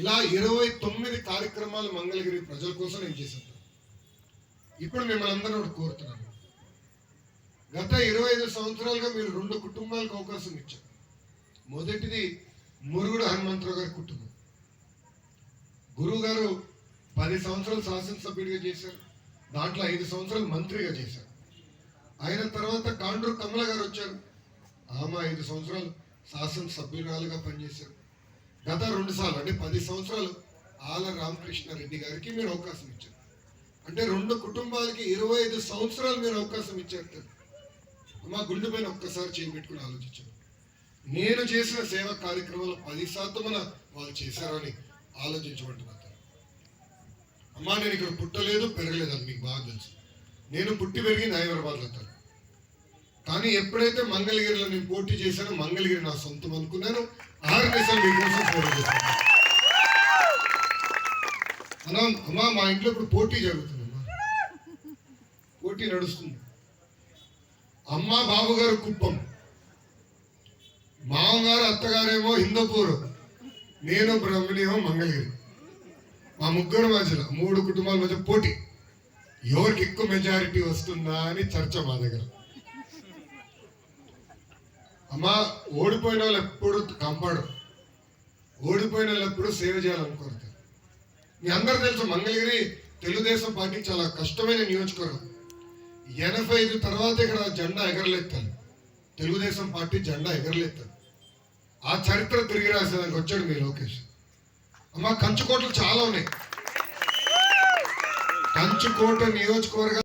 ఇలా 29 కార్యక్రమాలు మంగళగిరి ప్రజల కోసం నేను చేశాను. ఇప్పుడు మిమ్మల్ని అందరూ కోరుతున్నాను, గత 25 సంవత్సరాలుగా మీరు 2 కుటుంబాలకు అవకాశం ఇచ్చారు. మొదటిది మురుగుడు హనుమంతరావు గారి కుటుంబం. గురువు గారు 10 సంవత్సరాలు శాసనసభ్యుడిగా చేశారు, దాంట్లో 5 సంవత్సరాలు మంత్రిగా చేశారు. ఆయన తర్వాత కాండ్రు కమల గారు వచ్చారు, ఆమె 5 సంవత్సరాలు శాసనసభ్యురాలుగా పనిచేశారు. గత 2 సార్లు అంటే 10 సంవత్సరాలు ఆల రామకృష్ణారెడ్డి గారికి మీరు అవకాశం ఇచ్చారు. అంటే 2 కుటుంబాలకి 25 సంవత్సరాలు మీరు అవకాశం ఇచ్చారు. మా గుండె పైన ఒక్కసారి చేయబెట్టుకుని ఆలోచించాను. నేను చేసిన సేవా కార్యక్రమాలు 10% వాళ్ళు చేశారని ఆలోచించమంటున్నారు. అమ్మా, నేను ఇక్కడ పుట్టలేదు పెరగలేదు అని మీకు బాగా తెలుసు. నేను పుట్టి పెరిగి హైదరాబాద్లో ఉంటాను. కానీ ఎప్పుడైతే మంగళగిరిలో నేను పోటీ చేశానో మంగళగిరి నా సొంతం అనుకున్నాను. ఆర్గనైజేషన్ మీకోసం పోటీ చేశాను. అమ్మా, మా ఇంట్లో ఇప్పుడు పోటీ జరుగుతుందమ్మా, పోటీ నడుస్తుంది. అమ్మ బాబు గారు కుప్పం, మామగారు అత్తగారేమో హిందూపూర్, నేను బ్రహ్మణియమో మంగళగిరి. మా ముగ్గురు మధ్యలో 3 కుటుంబాల మధ్య పోటీ, ఎవరికి ఎక్కువ మెజారిటీ వస్తుందా అని చర్చ మా దగ్గర. అమ్మా, ఓడిపోయిన వాళ్ళు ఎప్పుడు కాపాడరు, ఓడిపోయిన వాళ్ళు ఎప్పుడు సేవ చేయాలనుకోరు. మీ అందరూ తెలుసు, మంగళగిరి తెలుగుదేశం పార్టీ చాలా కష్టమైన నియోజకవర్గం. 85 తర్వాత ఇక్కడ జెండా ఎగరలేస్తాను, తెలుగుదేశం పార్టీ జెండా ఎగరలేస్తాను. ఆ చరిత్ర తిరిగి రాసేదానికి వచ్చాడు మీ లోకేష్. అమ్మ, కంచుకోటలు చాలా ఉన్నాయి. కంచుకోట నియోజకవర్గం